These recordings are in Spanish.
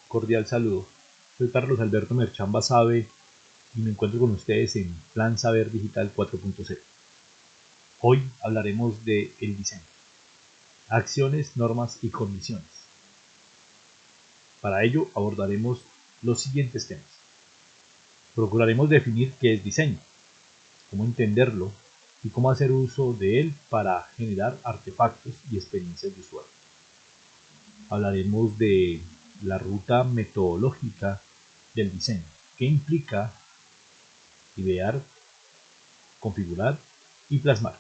Cordial saludo. Soy Carlos Alberto Merchán Basabe y me encuentro con ustedes en Plan Saber Digital 4.0. Hoy hablaremos de el diseño, acciones, normas y condiciones. Para ello abordaremos los siguientes temas. Procuraremos definir qué es diseño, cómo entenderlo y cómo hacer uso de él para generar artefactos y experiencias de usuario. Hablaremos de la ruta metodológica del diseño, que implica idear, configurar y plasmar.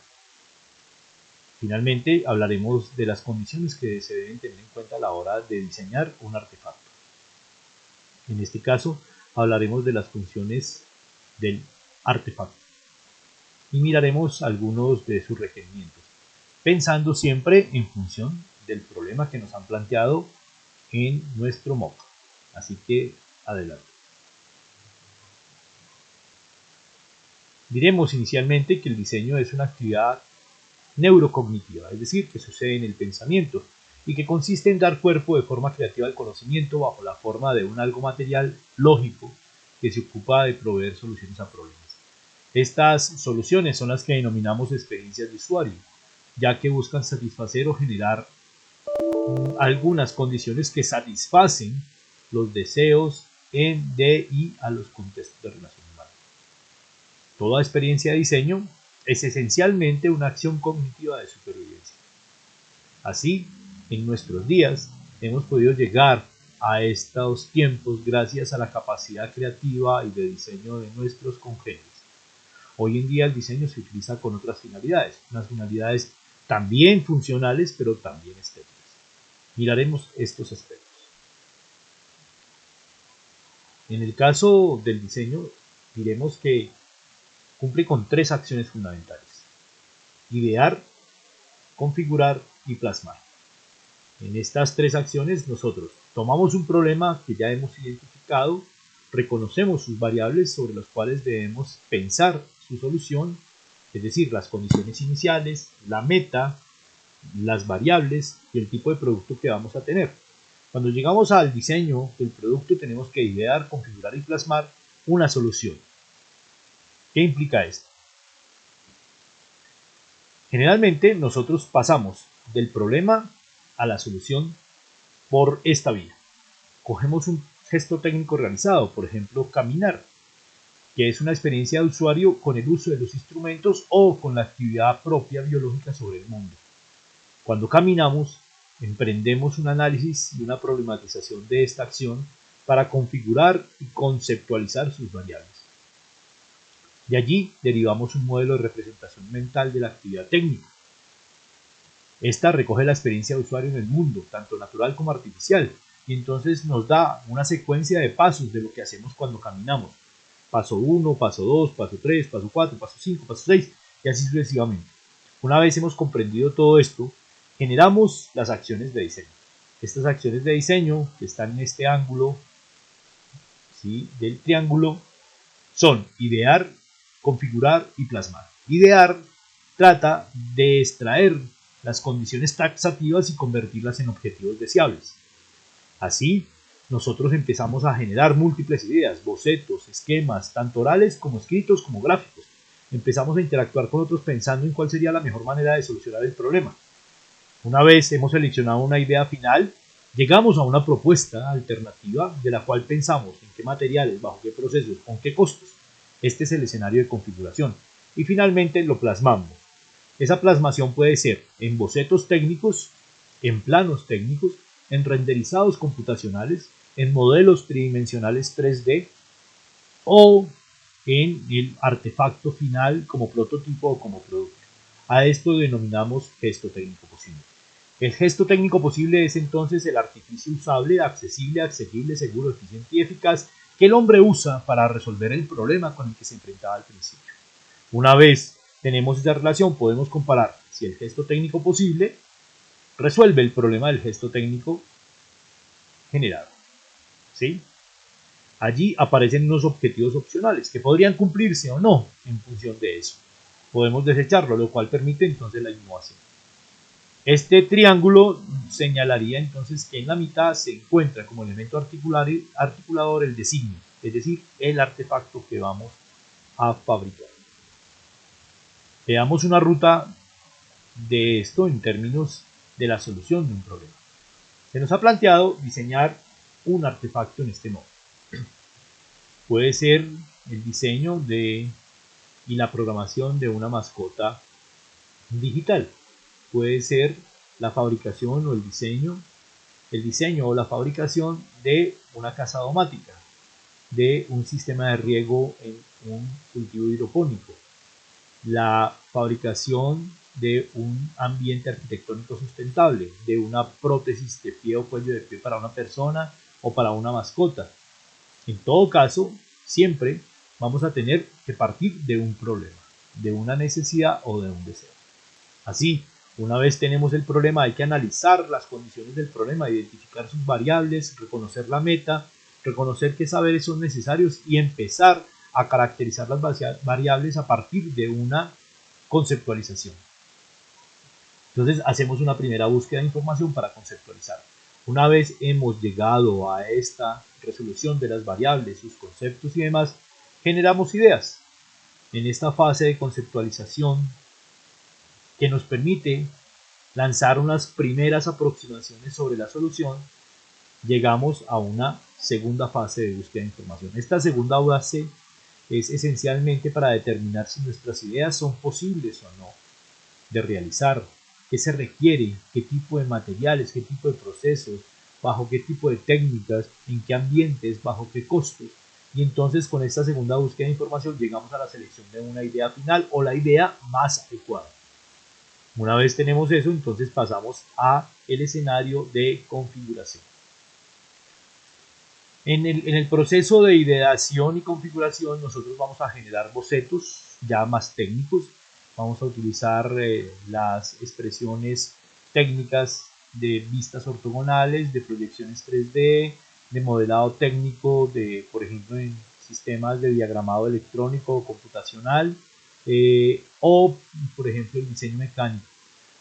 Finalmente, hablaremos de las condiciones que se deben tener en cuenta a la hora de diseñar un artefacto. En este caso, hablaremos de las funciones del artefacto y miraremos algunos de sus requerimientos, pensando siempre en función del problema que nos han planteado en nuestro mock. Así que, adelante. Diremos inicialmente que el diseño es una actividad neurocognitiva, es decir, que sucede en el pensamiento y que consiste en dar cuerpo de forma creativa al conocimiento bajo la forma de un algo material lógico que se ocupa de proveer soluciones a problemas. Estas soluciones son las que denominamos experiencias de usuario, ya que buscan satisfacer o generar algunas condiciones que satisfacen los deseos de y a los contextos de relación humana. Toda experiencia de diseño es esencialmente una acción cognitiva de supervivencia. Así, en nuestros días, hemos podido llegar a estos tiempos gracias a la capacidad creativa y de diseño de nuestros congéneres. Hoy en día el diseño se utiliza con otras finalidades, unas finalidades también funcionales, pero también estéticas. Miraremos estos aspectos. En el caso del diseño, diremos que cumple con tres acciones fundamentales: idear, configurar y plasmar. En estas tres acciones nosotros tomamos un problema que ya hemos identificado, reconocemos sus variables sobre las cuales debemos pensar su solución, es decir, las condiciones iniciales, la meta, las variables y el tipo de producto que vamos a tener. Cuando llegamos al diseño del producto tenemos que idear, configurar y plasmar una solución. ¿Qué implica esto? Generalmente nosotros pasamos del problema a la solución por esta vía. Cogemos un gesto técnico realizado, por ejemplo, caminar, que es una experiencia de usuario con el uso de los instrumentos o con la actividad propia biológica sobre el mundo. Cuando caminamos, emprendemos un análisis y una problematización de esta acción para configurar y conceptualizar sus variables. De allí derivamos un modelo de representación mental de la actividad técnica. Esta recoge la experiencia de usuario en el mundo, tanto natural como artificial, y entonces nos da una secuencia de pasos de lo que hacemos cuando caminamos. Paso 1, paso 2, paso 3, paso 4, paso 5, paso 6, y así sucesivamente. Una vez hemos comprendido todo esto, generamos las acciones de diseño. Estas acciones de diseño, que están en este ángulo, ¿sí?, del triángulo, son idear, configurar y plasmar. Idear trata de extraer las condiciones taxativas y convertirlas en objetivos deseables. Así, nosotros empezamos a generar múltiples ideas, bocetos, esquemas, tanto orales como escritos como gráficos. Empezamos a interactuar con otros pensando en cuál sería la mejor manera de solucionar el problema. Una vez hemos seleccionado una idea final, llegamos a una propuesta alternativa de la cual pensamos en qué materiales, bajo qué procesos, con qué costos. Este es el escenario de configuración. Y finalmente lo plasmamos. Esa plasmación puede ser en bocetos técnicos, en planos técnicos, en renderizados computacionales, en modelos tridimensionales 3D o en el artefacto final como prototipo o como producto. A esto denominamos gesto técnico posible. El gesto técnico posible es entonces el artificio usable, accesible, asequible, seguro, eficiente y eficaz que el hombre usa para resolver el problema con el que se enfrentaba al principio. Una vez tenemos esa relación, podemos comparar si el gesto técnico posible resuelve el problema del gesto técnico generado. ¿Sí? Allí aparecen unos objetivos opcionales que podrían cumplirse o no en función de eso. Podemos desecharlo, lo cual permite entonces la innovación. Este triángulo señalaría entonces que en la mitad se encuentra como elemento articulador el designio, es decir, el artefacto que vamos a fabricar. Veamos una ruta de esto en términos de la solución de un problema. Se nos ha planteado diseñar un artefacto en este modo. Puede ser el diseño y la programación de una mascota digital. Puede ser la fabricación o el diseño o la fabricación de una casa domática, de un sistema de riego en un cultivo hidropónico, la fabricación de un ambiente arquitectónico sustentable, de una prótesis de pie o cuello de pie para una persona o para una mascota. En todo caso, siempre vamos a tener que partir de un problema, de una necesidad o de un deseo. Así, una vez tenemos el problema, hay que analizar las condiciones del problema, identificar sus variables, reconocer la meta, reconocer qué saberes son necesarios y empezar a caracterizar las variables a partir de una conceptualización. Entonces hacemos una primera búsqueda de información para conceptualizar. Una vez hemos llegado a esta resolución de las variables, sus conceptos y demás, generamos ideas. En esta fase de conceptualización que nos permite lanzar unas primeras aproximaciones sobre la solución, llegamos a una segunda fase de búsqueda de información. Esta segunda fase es esencialmente para determinar si nuestras ideas son posibles o no de realizar, qué se requiere, qué tipo de materiales, qué tipo de procesos, bajo qué tipo de técnicas, en qué ambientes, bajo qué costos. Y entonces con esta segunda búsqueda de información llegamos a la selección de una idea final o la idea más adecuada. Una vez tenemos eso, entonces pasamos a el escenario de configuración. En el proceso de ideación y configuración nosotros vamos a generar bocetos ya más técnicos. Vamos a utilizar las expresiones técnicas de vistas ortogonales, de proyecciones 3D, de modelado técnico, por ejemplo, en sistemas de diagramado electrónico o computacional, o, por ejemplo, el diseño mecánico.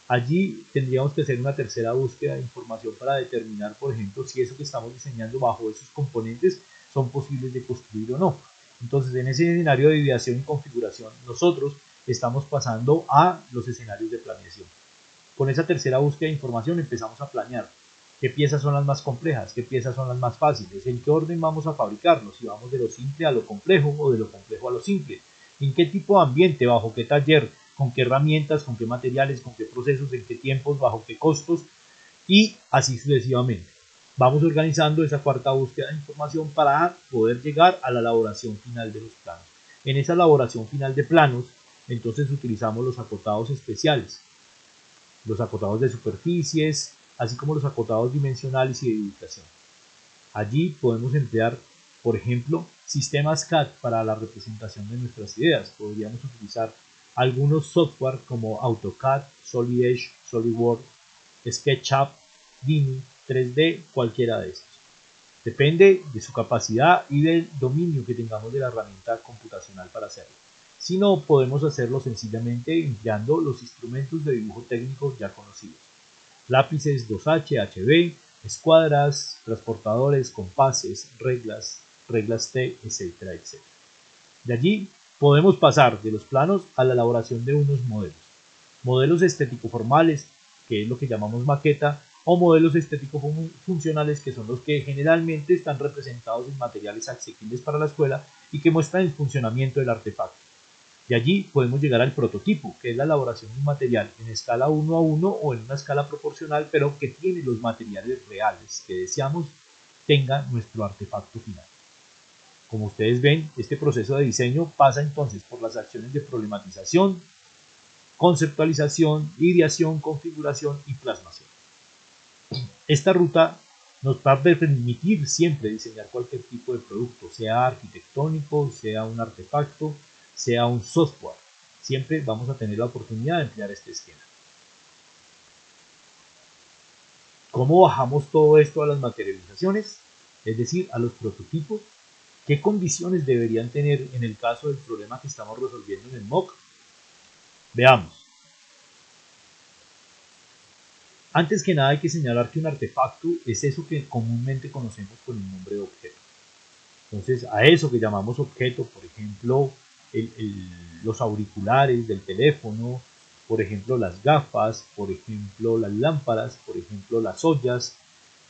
Allí tendríamos que hacer una tercera búsqueda de información para determinar, por ejemplo, si eso que estamos diseñando bajo esos componentes son posibles de construir o no. Entonces, en ese escenario de ideación y configuración, nosotros estamos pasando a los escenarios de planeación. Con esa tercera búsqueda de información empezamos a planear qué piezas son las más complejas, qué piezas son las más fáciles, en qué orden vamos a fabricarlos, si vamos de lo simple a lo complejo o de lo complejo a lo simple, en qué tipo de ambiente, bajo qué taller, con qué herramientas, con qué materiales, con qué procesos, en qué tiempos, bajo qué costos y así sucesivamente. Vamos organizando esa cuarta búsqueda de información para poder llegar a la elaboración final de los planos. En esa elaboración final de planos, entonces utilizamos los acotados especiales, los acotados de superficies, así como los acotados dimensionales y de ubicación. Allí podemos emplear, por ejemplo, sistemas CAD para la representación de nuestras ideas. Podríamos utilizar algunos software como AutoCAD, Solid Edge, SolidWorks, SketchUp, Dini, 3D, cualquiera de estos. Depende de su capacidad y del dominio que tengamos de la herramienta computacional para hacerlo. Si no, podemos hacerlo sencillamente empleando los instrumentos de dibujo técnico ya conocidos. Lápices 2H, HB, escuadras, transportadores, compases, reglas T, etcétera, etcétera. De allí podemos pasar de los planos a la elaboración de unos modelos. Modelos estético-formales, que es lo que llamamos maqueta, o modelos estético-funcionales, que son los que generalmente están representados en materiales asequibles para la escuela y que muestran el funcionamiento del artefacto. De allí podemos llegar al prototipo, que es la elaboración de un material en escala 1 a 1 o en una escala proporcional, pero que tiene los materiales reales que deseamos tenga nuestro artefacto final. Como ustedes ven, este proceso de diseño pasa entonces por las acciones de problematización, conceptualización, ideación, configuración y plasmación. Esta ruta nos va a permitir siempre diseñar cualquier tipo de producto, sea arquitectónico, sea un artefacto, sea un software. Siempre vamos a tener la oportunidad de emplear este esquema. ¿Cómo bajamos todo esto a las materializaciones? Es decir, a los prototipos. ¿Qué condiciones deberían tener en el caso del problema que estamos resolviendo en el mock? Veamos. Antes que nada hay que señalar que un artefacto es eso que comúnmente conocemos con el nombre de objeto. Entonces, a eso que llamamos objeto, por ejemplo, los auriculares del teléfono, por ejemplo, las gafas, por ejemplo, las lámparas, por ejemplo, las ollas,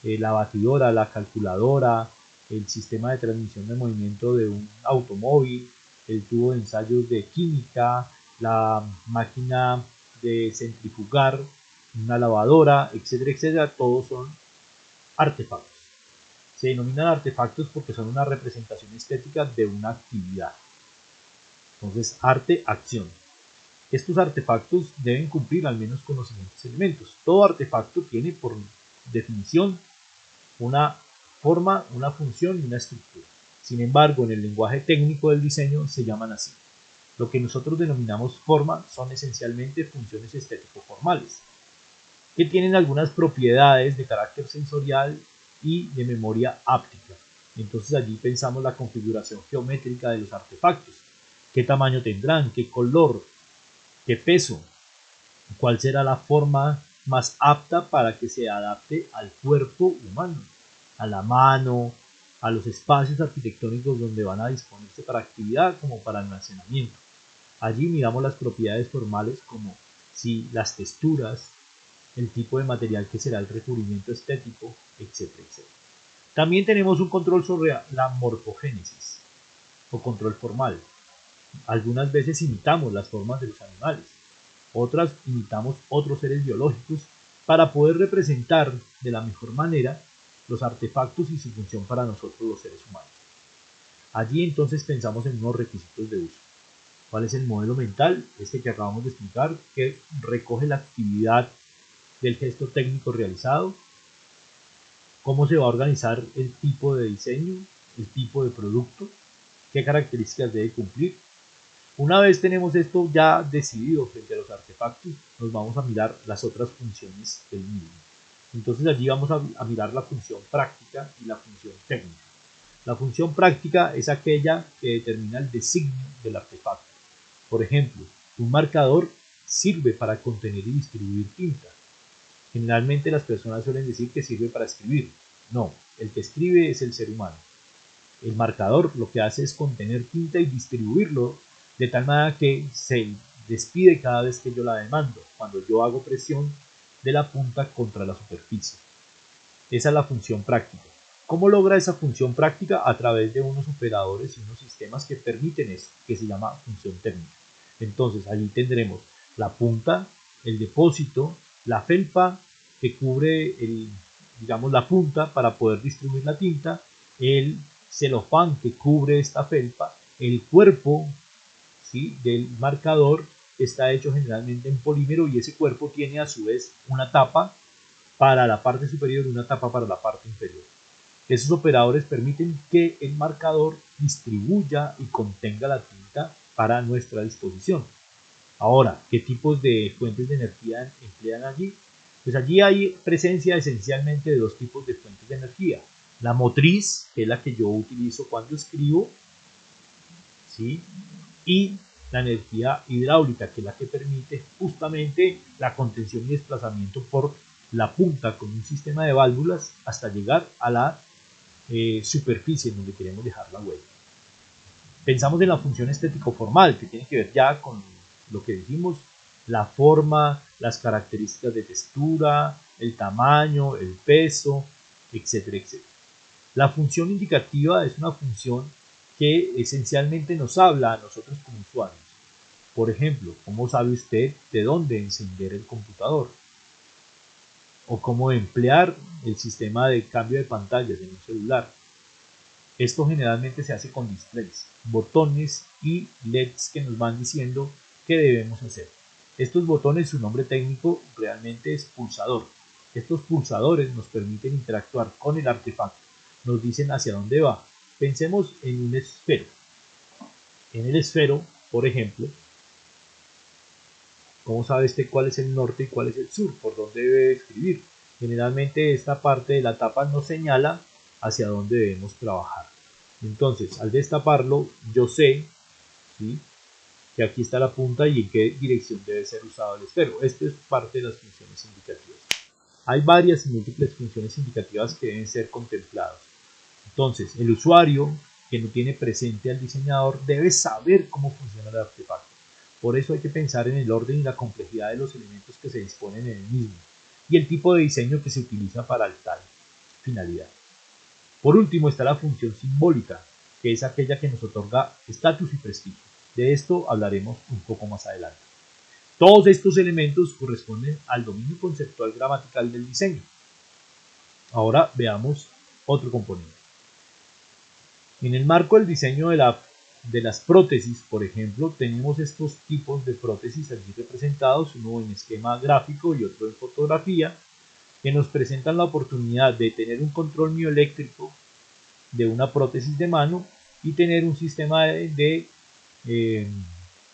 la batidora, la calculadora, el sistema de transmisión de movimiento de un automóvil, el tubo de ensayos de química, la máquina de centrifugar, una lavadora, etcétera, etcétera, todos son artefactos. Se denominan artefactos porque son una representación estética de una actividad. Entonces, arte, acción. Estos artefactos deben cumplir al menos con los siguientes elementos. Todo artefacto tiene por definición una forma, una función y una estructura. Sin embargo, en el lenguaje técnico del diseño se llaman así. Lo que nosotros denominamos forma son esencialmente funciones estético-formales, que tienen algunas propiedades de carácter sensorial y de memoria áptica. Entonces allí pensamos la configuración geométrica de los artefactos, qué tamaño tendrán, qué color, qué peso, cuál será la forma más apta para que se adapte al cuerpo humano, a la mano, a los espacios arquitectónicos donde van a disponerse para actividad como para almacenamiento. Allí miramos las propiedades formales como si las texturas, el tipo de material que será el recubrimiento estético, etcétera, etcétera. También tenemos un control sobre la morfogénesis o control formal. Algunas veces imitamos las formas de los animales, otras imitamos otros seres biológicos para poder representar de la mejor manera los artefactos y su función para nosotros los seres humanos. Allí entonces pensamos en unos requisitos de uso. ¿Cuál es el modelo mental? Este que acabamos de explicar, que recoge la actividad del gesto técnico realizado, cómo se va a organizar el tipo de diseño, el tipo de producto, qué características debe cumplir. Una vez tenemos esto ya decidido frente a los artefactos, nos vamos a mirar las otras funciones del mismo. Entonces allí vamos a mirar la función práctica y la función técnica. La función práctica es aquella que determina el designio del artefacto. Por ejemplo, un marcador sirve para contener y distribuir tinta. Generalmente las personas suelen decir que sirve para escribir. No, el que escribe es el ser humano. El marcador lo que hace es contener tinta y distribuirlo de tal manera que se despide cada vez que yo la demando, cuando yo hago presión de la punta contra la superficie. Esa es la función práctica. ¿Cómo logra esa función práctica? A través de unos operadores y unos sistemas que permiten eso, que se llama función técnica. Entonces allí tendremos la punta, el depósito, la felpa que cubre digamos, la punta para poder distribuir la tinta, el celofán que cubre esta felpa, el cuerpo, ¿sí?, del marcador está hecho generalmente en polímero y ese cuerpo tiene a su vez una tapa para la parte superior y una tapa para la parte inferior. Esos operadores permiten que el marcador distribuya y contenga la tinta para nuestra disposición. Ahora, ¿qué tipos de fuentes de energía emplean allí? Pues allí hay presencia esencialmente de dos tipos de fuentes de energía. La motriz, que es la que yo utilizo cuando escribo, ¿sí?, y la energía hidráulica, que es la que permite justamente la contención y desplazamiento por la punta con un sistema de válvulas hasta llegar a la superficie en donde queremos dejar la huella. Pensamos en la función estético-formal, que tiene que ver ya con lo que dijimos, la forma, las características de textura, el tamaño, el peso, etcétera, etcétera. La función indicativa es una función que esencialmente nos habla a nosotros como usuarios. Por ejemplo, ¿cómo sabe usted de dónde encender el computador? O cómo emplear el sistema de cambio de pantallas en un celular. Esto generalmente se hace con displays, botones y LEDs que nos van diciendo qué debemos hacer. Estos botones, su nombre técnico realmente es pulsador. Estos pulsadores nos permiten interactuar con el artefacto, nos dicen hacia dónde va. Pensemos en un esfero. En el esfero, por ejemplo, ¿cómo sabe usted cuál es el norte y cuál es el sur? ¿Por dónde debe escribir? Generalmente esta parte de la tapa nos señala hacia dónde debemos trabajar. Entonces, al destaparlo, yo sé, ¿sí?, que aquí está la punta y en qué dirección debe ser usado el esfero. Esto es parte de las funciones indicativas. Hay varias y múltiples funciones indicativas que deben ser contempladas. Entonces, el usuario que no tiene presente al diseñador debe saber cómo funciona el artefacto. Por eso hay que pensar en el orden y la complejidad de los elementos que se disponen en el mismo y el tipo de diseño que se utiliza para tal finalidad. Por último está la función simbólica, que es aquella que nos otorga estatus y prestigio. De esto hablaremos un poco más adelante. Todos estos elementos corresponden al dominio conceptual gramatical del diseño. Ahora veamos otro componente. En el marco del diseño de las prótesis, por ejemplo, tenemos estos tipos de prótesis allí representados, uno en esquema gráfico y otro en fotografía, que nos presentan la oportunidad de tener un control mioeléctrico de una prótesis de mano y tener un sistema de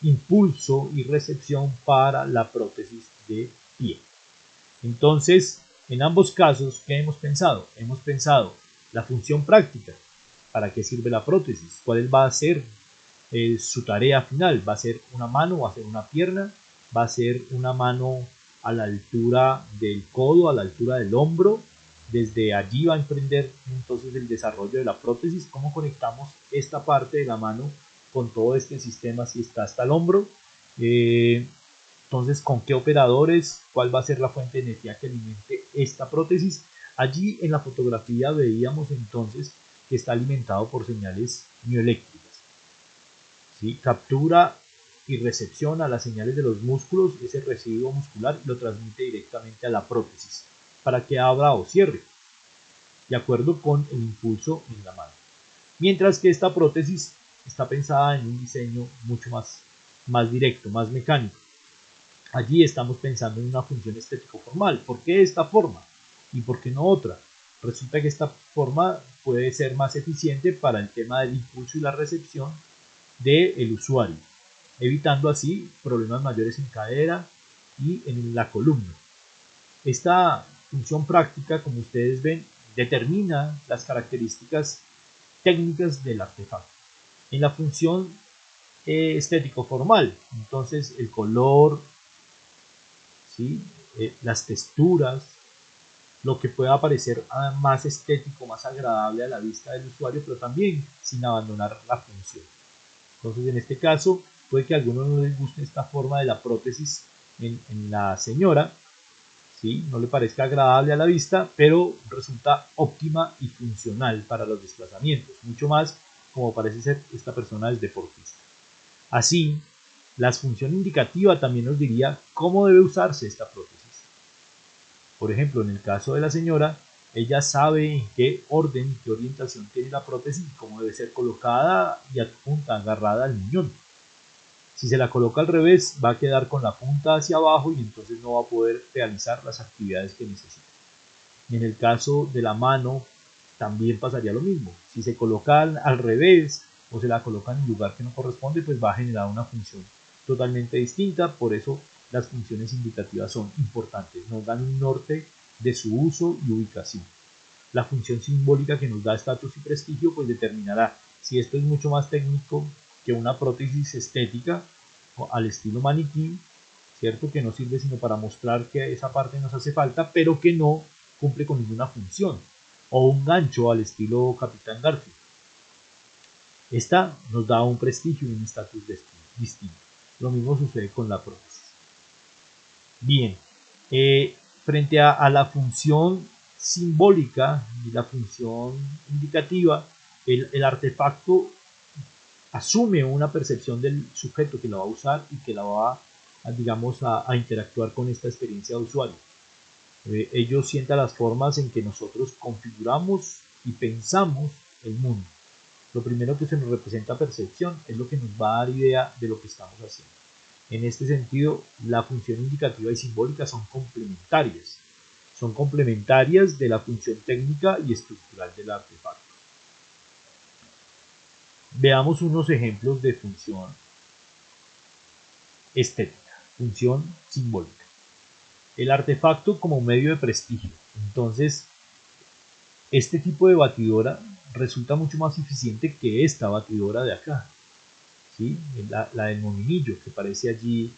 impulso y recepción para la prótesis de pie. Entonces, en ambos casos, ¿qué hemos pensado? Hemos pensado la función práctica, ¿para qué sirve la prótesis? ¿Cuál va a ser su tarea final? ¿Va a ser una mano? ¿Va a ser una pierna? ¿Va a ser una mano a la altura del codo, a la altura del hombro? Desde allí va a emprender entonces el desarrollo de la prótesis. ¿Cómo conectamos esta parte de la mano con todo este sistema si está hasta el hombro? Entonces, ¿con qué operadores? ¿Cuál va a ser la fuente de energía que alimente esta prótesis? Allí en la fotografía veíamos entonces que está alimentado por señales mioeléctricas. ¿Sí? Captura y recepciona las señales de los músculos, ese residuo muscular, y lo transmite directamente a la prótesis para que abra o cierre, de acuerdo con el impulso en la mano. Mientras que esta prótesis está pensada en un diseño mucho más directo, más mecánico. Allí estamos pensando en una función estético-formal. ¿Por qué esta forma? ¿Y por qué no otra? Resulta que esta forma puede ser más eficiente para el tema del impulso y la recepción del usuario, evitando así problemas mayores en cadera y en la columna. Esta función práctica, como ustedes ven, determina las características técnicas del artefacto. En la función estético-formal, entonces el color, ¿sí? Las texturas, lo que pueda parecer más estético, más agradable a la vista del usuario, pero también sin abandonar la función. Entonces, en este caso, puede que a algunos no les guste esta forma de la prótesis en la señora, ¿sí? No le parezca agradable a la vista, pero resulta óptima y funcional para los desplazamientos, mucho más como parece ser esta persona es deportista. Así, la función indicativa también nos diría cómo debe usarse esta prótesis. Por ejemplo, en el caso de la señora, ella sabe en qué orden, qué orientación tiene la prótesis y cómo debe ser colocada y adjunta, agarrada al muñón. Si se la coloca al revés, va a quedar con la punta hacia abajo y entonces no va a poder realizar las actividades que necesita. Y en el caso de la mano, también pasaría lo mismo. Si se coloca al revés o se la coloca en un lugar que no corresponde, pues va a generar una función totalmente distinta. Por eso las funciones indicativas son importantes. Nos dan un norte de su uso y ubicación. La función simbólica que nos da estatus y prestigio, pues determinará si esto es mucho más técnico que una prótesis estética al estilo maniquí, ¿cierto? Que no sirve sino para mostrar que esa parte nos hace falta, pero que no cumple con ninguna función, o un gancho al estilo Capitán Garfield. Esta nos da un prestigio y un estatus distinto. Lo mismo sucede con la prótesis. Bien, frente a la función simbólica y la función indicativa, el artefacto asume una percepción del sujeto que la va a usar y que la va a interactuar con esta experiencia de usuario. Ellos sientan las formas en que nosotros configuramos y pensamos el mundo. Lo primero que se nos representa percepción es lo que nos va a dar idea de lo que estamos haciendo. En este sentido, la función indicativa y simbólica son complementarias. Son complementarias de la función técnica y estructural del artefacto. Veamos unos ejemplos de función estética, función simbólica. El artefacto como medio de prestigio. Entonces, este tipo de batidora resulta mucho más eficiente que esta batidora de acá, ¿sí? La del molinillo que aparece allí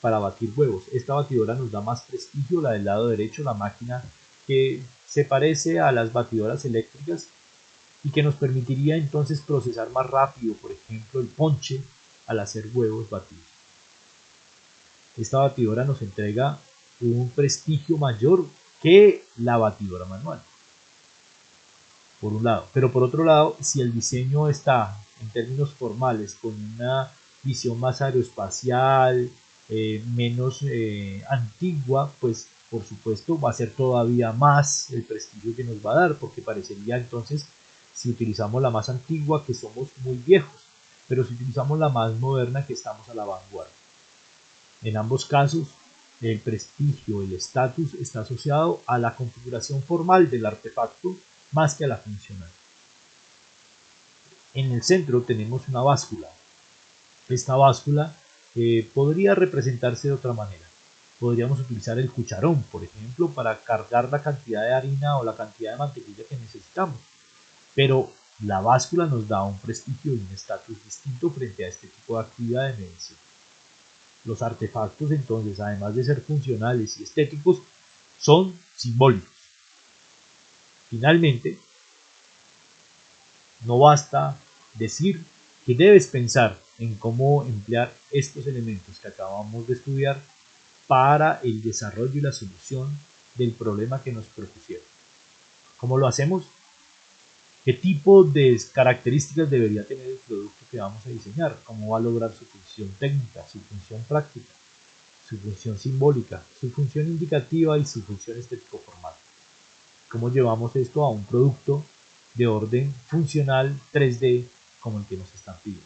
para batir huevos. Esta batidora nos da más prestigio, la del lado derecho, la máquina que se parece a las batidoras eléctricas y que nos permitiría entonces procesar más rápido, por ejemplo, el ponche al hacer huevos batidos. Esta batidora nos entrega un prestigio mayor que la batidora manual, por un lado. Pero por otro lado, si el diseño está en términos formales con una visión más aeroespacial, menos antigua, pues por supuesto va a ser todavía más el prestigio que nos va a dar, porque parecería entonces, si utilizamos la más antigua, que somos muy viejos, pero si utilizamos la más moderna, que estamos a la vanguardia. En ambos casos, el prestigio, el estatus está asociado a la configuración formal del artefacto más que a la funcional. En el centro tenemos una báscula. Esta báscula podría representarse de otra manera. Podríamos utilizar el cucharón, por ejemplo, para cargar la cantidad de harina o la cantidad de mantequilla que necesitamos. Pero la báscula nos da un prestigio y un estatus distinto frente a este tipo de actividad de medición. Los artefactos, entonces, además de ser funcionales y estéticos, son simbólicos. Finalmente, no basta decir que debes pensar en cómo emplear estos elementos que acabamos de estudiar para el desarrollo y la solución del problema que nos propusieron. ¿Cómo lo hacemos? ¿Qué tipo de características debería tener el producto que vamos a diseñar? ¿Cómo va a lograr su función técnica, su función práctica, su función simbólica, su función indicativa y su función estético-formal? ¿Cómo llevamos esto a un producto de orden funcional 3D como el que nos están pidiendo?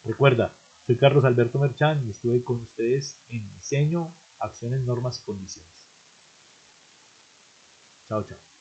Recuerda, soy Carlos Alberto Merchán y estuve con ustedes en diseño, acciones, normas y condiciones. Chao, chao.